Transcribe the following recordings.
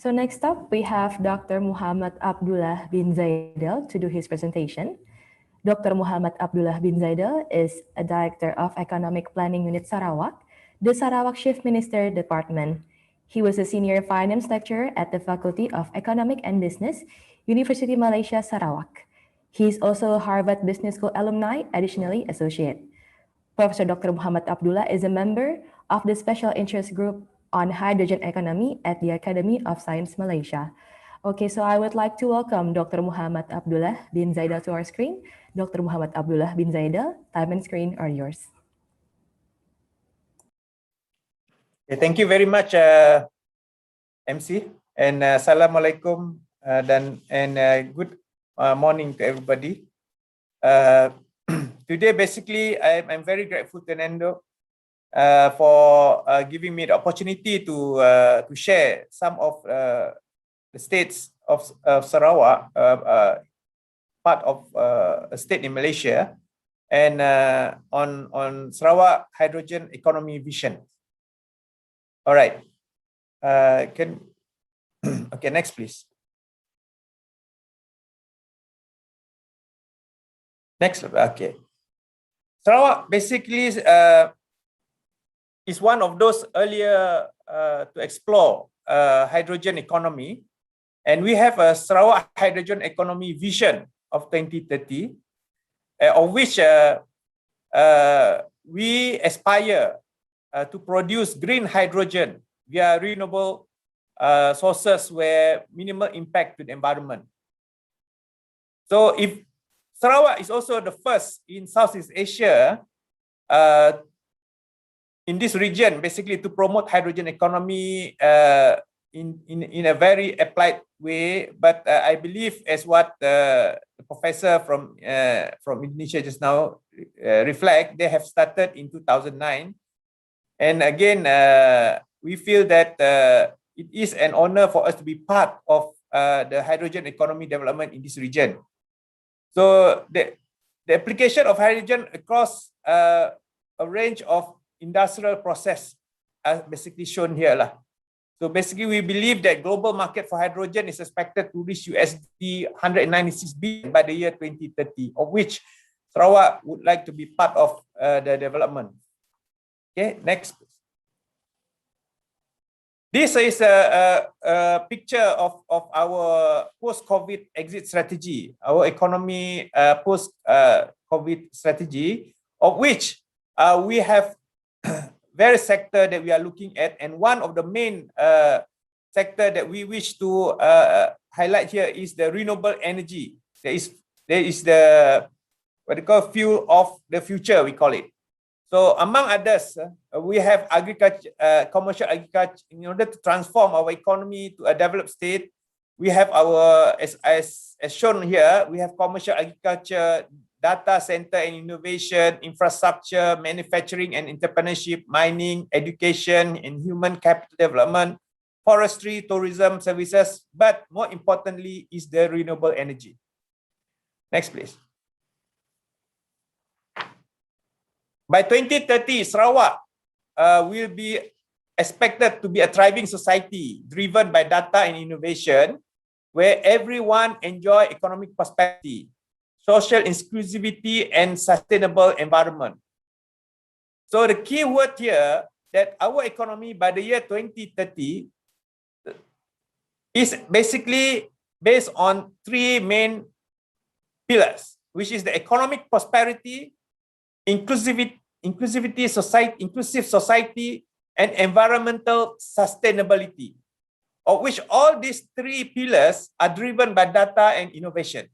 So next up, we have Dr. Muhammad Abdullah bin Zaidel to do his presentation. Dr. Muhammad Abdullah bin Zaidel is a Director of Economic Planning Unit Sarawak, the Sarawak Chief Minister Department. He was a Senior Finance Lecturer at the Faculty of Economic and Business, University Malaysia, Sarawak. He is also a Harvard Business School alumni, additionally associate. Professor Dr. Muhammad Abdullah is a member of the Special Interest Group on Hydrogen Economy at the Academy of Science Malaysia. Okay, so I would like to welcome Dr. Muhammad Abdullah bin Zaidel to our screen. Dr. Muhammad Abdullah bin Zaidel, time and screen are yours. Okay, thank you very much, MC, and Assalamualaikum and good morning to everybody. Today, basically, I'm very grateful to NEDO for giving me the opportunity to share some of the states of Sarawak, part of a state in Malaysia, and on Sarawak hydrogen economy vision. All right, okay, next please. Next, okay. Sarawak basically is one of those earlier to explore hydrogen economy, and we have a Sarawak hydrogen economy vision of 2030, of which we aspire to produce green hydrogen via renewable sources where minimal impact to the environment. So if Sarawak is also the first in Southeast Asia in this region, basically to promote hydrogen economy in a very applied way. But I believe, as what the professor from Indonesia just now reflect, they have started in 2009. And again, we feel that it is an honor for us to be part of the hydrogen economy development in this region. So the application of hydrogen across a range of industrial process are basically shown here. So basically, we believe that global market for hydrogen is expected to reach USD 196 billion by the year 2030, of which Sarawak would like to be part of the development. Okay, next. This is a picture of our post-COVID exit strategy, our economy post-COVID strategy, of which we have various sectors that we are looking at, and one of the main sector that we wish to highlight here is the renewable energy. There is the what we call fuel of the future, we call it. So among others, we have agriculture, commercial agriculture. In order to transform our economy to a developed state, we have our, as shown here, we have commercial agriculture, data center and innovation, infrastructure, manufacturing and entrepreneurship, mining, education and human capital development, forestry, tourism services, but more importantly is the renewable energy. Next, please. By 2030, Sarawak will be expected to be a thriving society driven by data and innovation, where everyone enjoy economic prosperity, social inclusivity, and sustainable environment. So the key word here that our economy by the year 2030 is basically based on three main pillars, which is the economic prosperity, inclusive society, and environmental sustainability, of which all these three pillars are driven by data and innovation.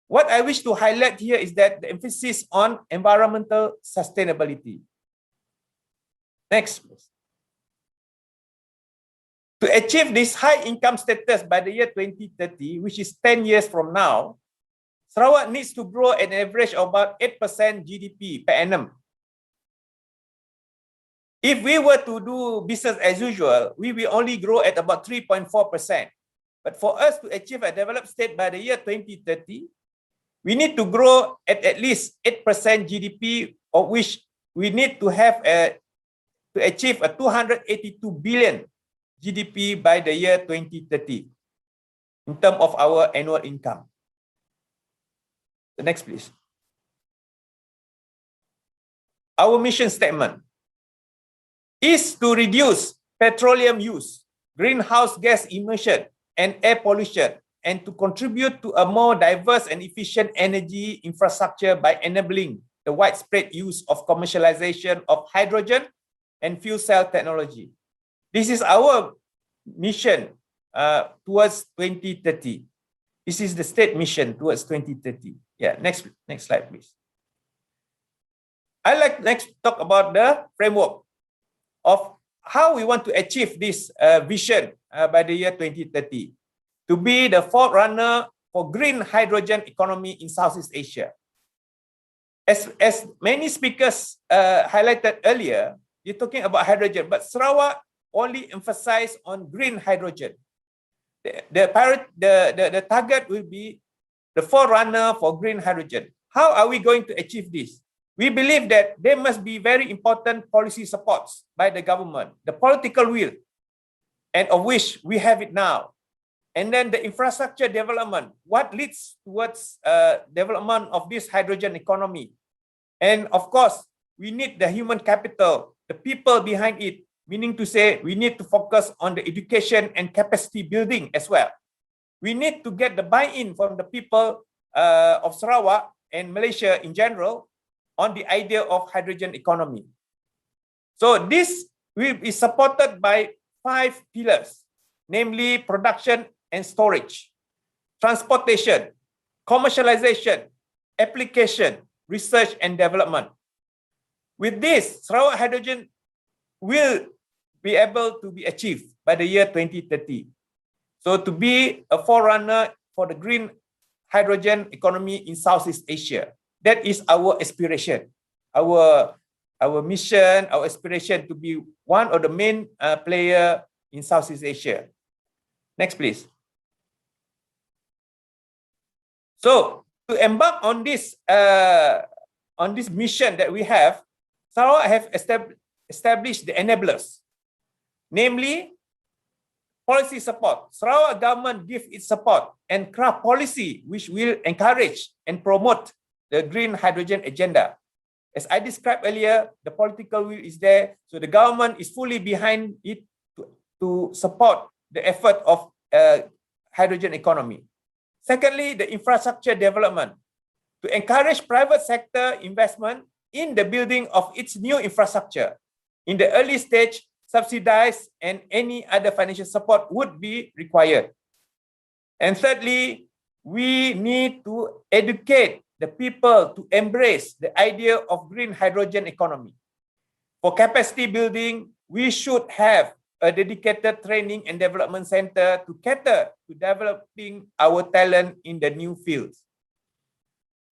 What I wish to highlight here is that the emphasis on environmental sustainability. Next, please. To achieve this high income status by the year 2030, which is 10 years from now, Sarawak needs to grow at an average of about 8% GDP per annum. If we were to do business as usual, we will only grow at about 3.4%. But for us to achieve a developed state by the year 2030, we need to grow at least 8% GDP, of which we need to have to achieve a 282 billion GDP by the year 2030 in terms of our annual income. The next, please. Our mission statement is to reduce petroleum use, greenhouse gas emission, and air pollution, and to contribute to a more diverse and efficient energy infrastructure by enabling the widespread use of commercialization of hydrogen and fuel cell technology. This is our mission towards 2030. This is the state mission towards 2030. Yeah, next slide, please. I'd like next to talk about the framework of how we want to achieve this vision by the year 2030, to be the forerunner for green hydrogen economy in Southeast Asia. As many speakers highlighted earlier, you're talking about hydrogen, but Sarawak only emphasize on green hydrogen. The target will be the forerunner for green hydrogen. How are we going to achieve this? We believe that there must be very important policy supports by the government, the political will, and of which we have it now. And then the infrastructure development, what leads towards development of this hydrogen economy. And of course, we need the human capital, the people behind it, meaning to say we need to focus on the education and capacity building as well. We need to get the buy-in from the people of Sarawak and Malaysia in general on the idea of hydrogen economy. So this will be supported by 5 pillars, namely production and storage, transportation, commercialization, application, research and development. With this, Sarawak hydrogen will be able to be achieved by the year 2030. So to be a forerunner for the green hydrogen economy in Southeast Asia. That is our aspiration, our mission, our aspiration to be one of the main player in Southeast Asia. Next, please. So to embark on this mission that we have, Sarawak have established the enablers, namely policy support. Sarawak government give its support and craft policy which will encourage and promote the green hydrogen agenda. As I described earlier, the political will is there, so the government is fully behind it to support the effort of hydrogen economy. Secondly, the infrastructure development, to encourage private sector investment in the building of its new infrastructure. In the early stage, subsidized and any other financial support would be required. And thirdly, we need to educate the people to embrace the idea of green hydrogen economy. For capacity building, we should have a dedicated training and development center to cater to developing our talent in the new fields.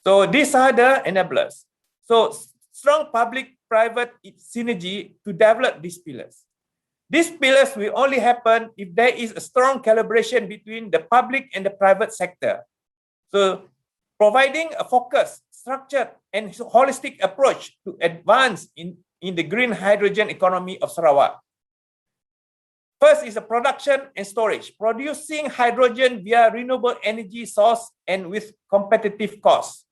So these are the enablers. So strong public-private synergy to develop these pillars. These pillars will only happen if there is a strong collaboration between the public and the private sector. So providing a focused, structured, and holistic approach to advance in the green hydrogen economy of Sarawak. First is the production and storage, producing hydrogen via renewable energy source and with competitive costs.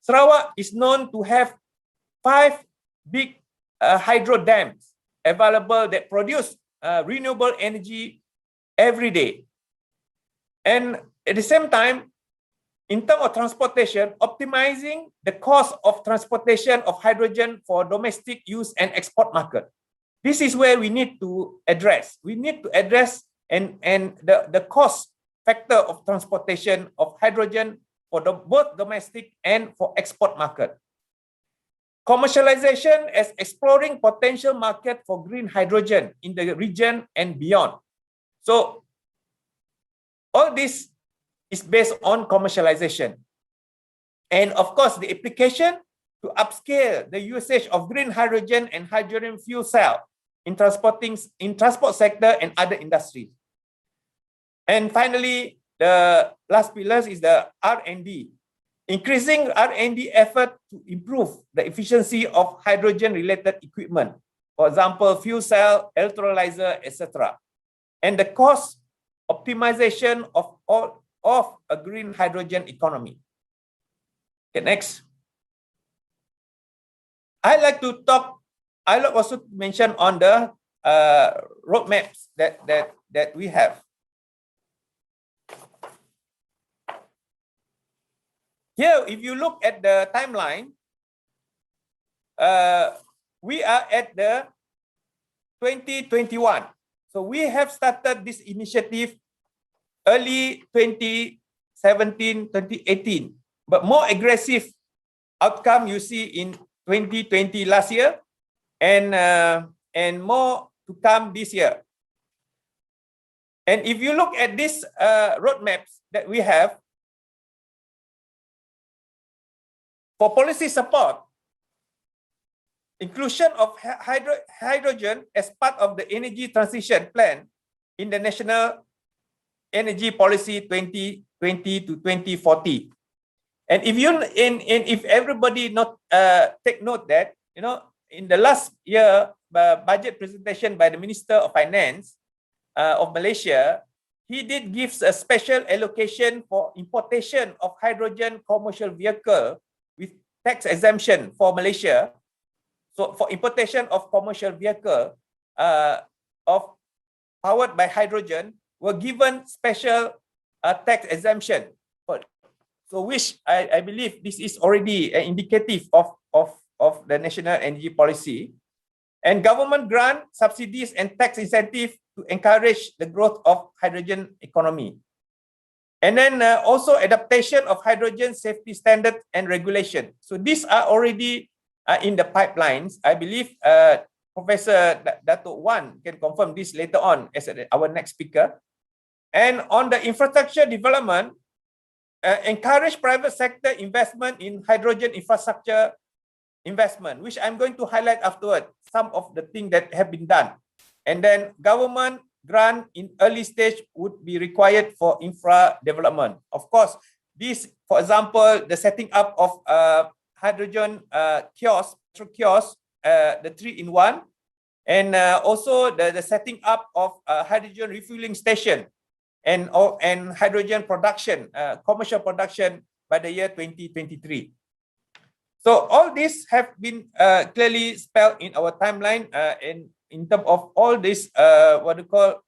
Sarawak is known to have 5 big hydro dams available that produce renewable energy every day. And at the same time, in terms of transportation, optimizing the cost of transportation of hydrogen for domestic use and export market. This is where we need to address. We need to address the cost factor of transportation of hydrogen for both domestic and for export market. Commercialization as exploring potential market for green hydrogen in the region and beyond. So all this is based on commercialization. And of course, the application to upscale the usage of green hydrogen and hydrogen fuel cell in transport sector and other industries. And finally, the last pillars is the R&D. Increasing R&D effort to improve the efficiency of hydrogen-related equipment. For example, fuel cell, electrolyzer, etc. and the cost optimization of a green hydrogen economy. Okay, next. I like also mention on the roadmaps that we have. Here, if you look at the timeline, we are at the 2021. So we have started this initiative early 2017, 2018, but more aggressive outcome you see in 2020 last year, and more to come this year. And if you look at these roadmaps that we have, for policy support, inclusion of hydrogen as part of the energy transition plan in the National Energy Policy 2020 to 2040. And if everybody take note that, you know, in the last year budget presentation by the Minister of Finance of Malaysia, he did give a special allocation for importation of hydrogen commercial vehicle with tax exemption for Malaysia. So for importation of commercial vehicle powered by hydrogen were given special tax exemption. So which I believe this is already indicative of the national energy policy, and government grant subsidies and tax incentive to encourage the growth of hydrogen economy. And then also adaptation of hydrogen safety standards and regulation. So these are already in the pipelines. I believe Professor Dato' Wan can confirm this later on as our next speaker. And on the infrastructure development, encourage private sector investment in hydrogen infrastructure investment, which I'm going to highlight afterward, some of the things that have been done. And then government grant in early stage would be required for infra development. Of course, this, for example, the setting up of hydrogen kiosk, the 3-in-1, and also the setting up of hydrogen refueling station and hydrogen production, commercial production by the year 2023. So all these have been clearly spelled in our timeline, and in terms of all these what we call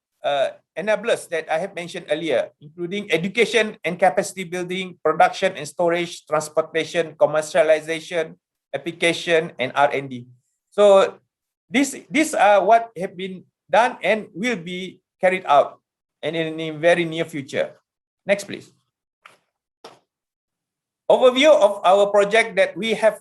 enablers that I have mentioned earlier, including education and capacity building, production and storage, transportation, commercialization, application, and R&D. So these are what have been done and will be carried out and in the very near future. Next, please. Overview of our project that we have,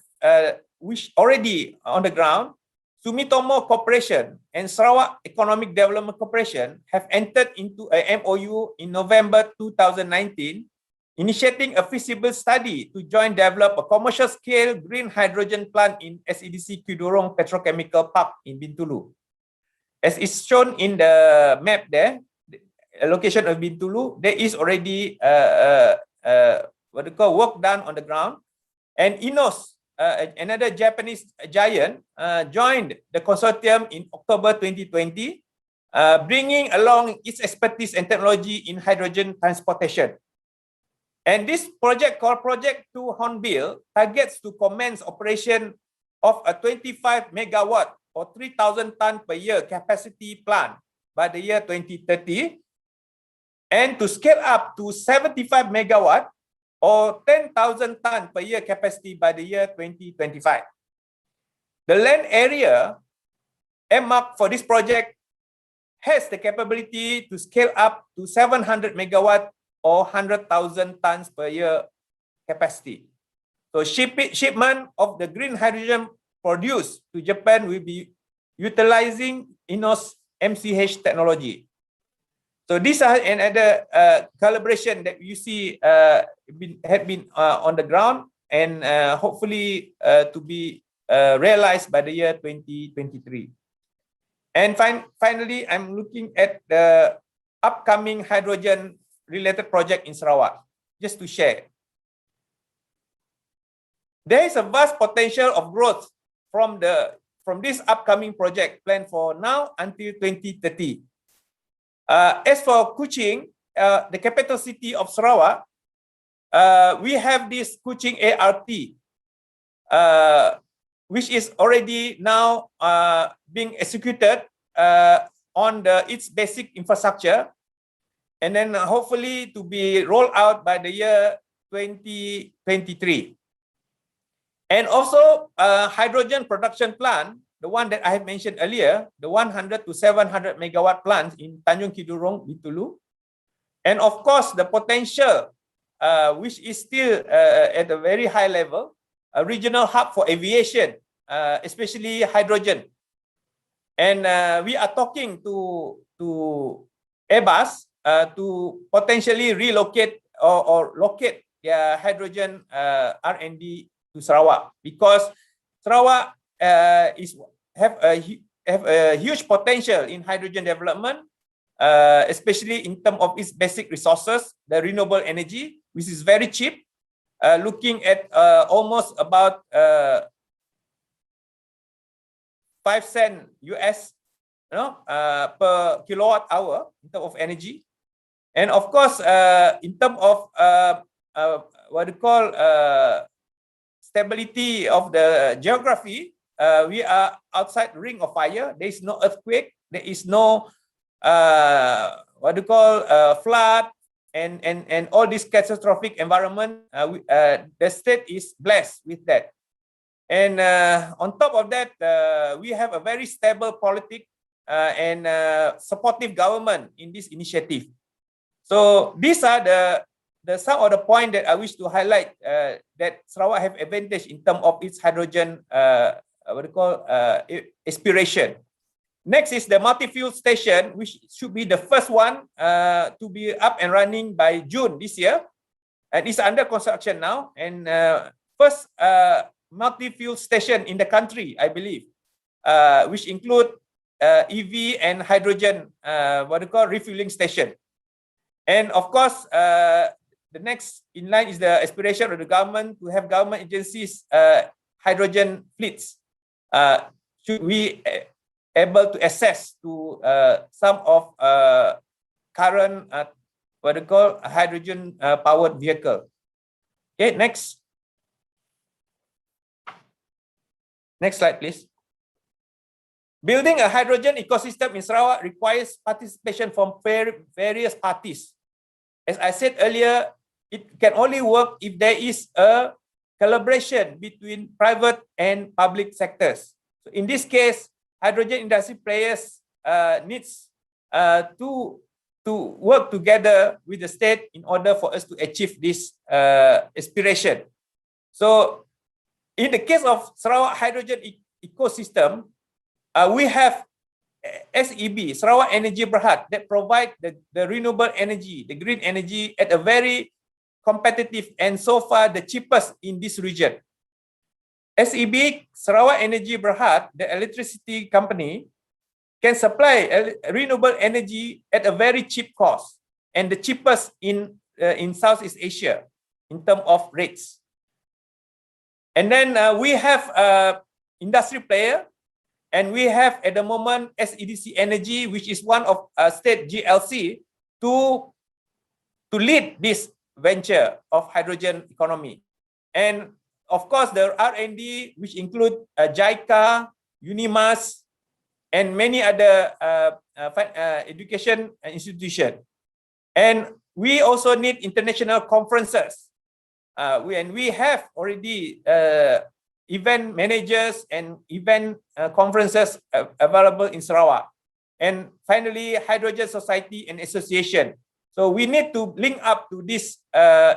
which already on the ground. Sumitomo Corporation and Sarawak Economic Development Corporation have entered into a MOU in November 2019, initiating a feasible study to join develop a commercial scale green hydrogen plant in SEDC Kudorong Petrochemical Park in Bintulu. As is shown in the map there, the location of Bintulu, there is already what we call work done on the ground, and INOS, another Japanese giant, joined the consortium in October 2020, bringing along its expertise and technology in hydrogen transportation. And this project, called Project 2 Hornbill, targets to commence operation of a 25 megawatt or 3,000 ton per year capacity plant by the year 2030, and to scale up to 75 megawatt or 10,000 ton per year capacity by the year 2025. The land area earmarked for this project has the capability to scale up to 700 megawatt or 100,000 tons per year capacity. So shipment of the green hydrogen produced to Japan will be utilizing INOS MCH technology. So these are another collaboration that you see have been on the ground, and hopefully to be realized by the year 2023. And finally, I'm looking at the upcoming hydrogen related project in Sarawak, just to share. There is a vast potential of growth from this upcoming project planned for now until 2030. As for Kuching, the capital city of Sarawak, we have this Kuching ART, which is already now being executed on its basic infrastructure, and then hopefully to be rolled out by the year 2023. And also hydrogen production plant, the one that I have mentioned earlier, the 100 to 700 megawatt plants in Tanjung Kidurong, Bintulu. And of course, the potential, which is still at a very high level, a regional hub for aviation, especially hydrogen. And we are talking to Airbus to potentially relocate or locate their hydrogen R&D to Sarawak, because Sarawak have a huge potential in hydrogen development, especially in terms of its basic resources, the renewable energy, which is very cheap, looking at almost about 5 cents US, per kilowatt hour in terms of energy. And of course, in terms of what we call stability of the geography, we are outside ring of fire. There is no earthquake. There is no what we call flood and all this catastrophic environment. The state is blessed with that. And on top of that, we have a very stable politics and supportive government in this initiative. So these are the some of the points that I wish to highlight, that Sarawak have advantage in terms of its hydrogen what we call aspiration. Next is the multi-fuel station, which should be the first one to be up and running by June this year, and it's under construction now. And first multi-fuel station in the country, I believe, which include EV and hydrogen what we call refueling station. And of course, the next in line is the aspiration of the government to have government agencies hydrogen fleets. Should we able to access to some of current what we call hydrogen powered vehicle. Okay, next. Next slide, please. Building a hydrogen ecosystem in Sarawak requires participation from various parties. As I said earlier, it can only work if there is a collaboration between private and public sectors. So in this case, hydrogen industry players needs to work together with the state in order for us to achieve this aspiration. So in the case of Sarawak hydrogen ecosystem, we have SEB, Sarawak Energy Berhad, that provide the renewable energy, the green energy at a very competitive and so far the cheapest in this region. SEB, Sarawak Energy Berhad, the electricity company, can supply renewable energy at a very cheap cost and the cheapest in Southeast Asia in terms of rates. And then we have industry player, and we have at the moment SEDC Energy, which is one of state GLC, to lead this venture of hydrogen economy. And of course, the R&D, which include JICA, UNIMAS, and many other education institutions. And we also need international conferences. We have already event managers and event conferences available in Sarawak. And finally, Hydrogen Society and Association. So we need to link up to this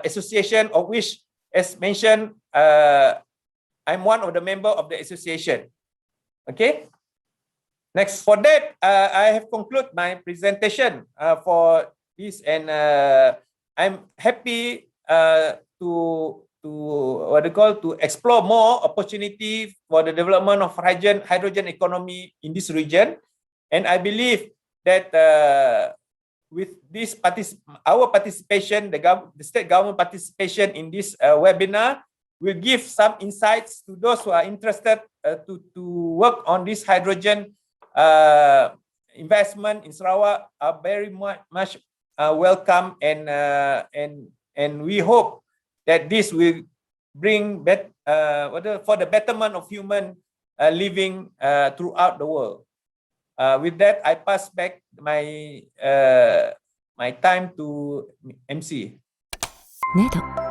association, of which, as mentioned, I'm one of the members of the association. Okay. Next, for that, I have concluded my presentation for this, and I'm happy to explore more opportunity for the development of hydrogen economy in this region. And I believe that with this our participation, the state government participation in this webinar will give some insights to those who are interested to work on this hydrogen investment in Sarawak are very much welcome, and we hope that this will bring for the betterment of human living throughout the world. With that, I pass back my time to MC. NEDO.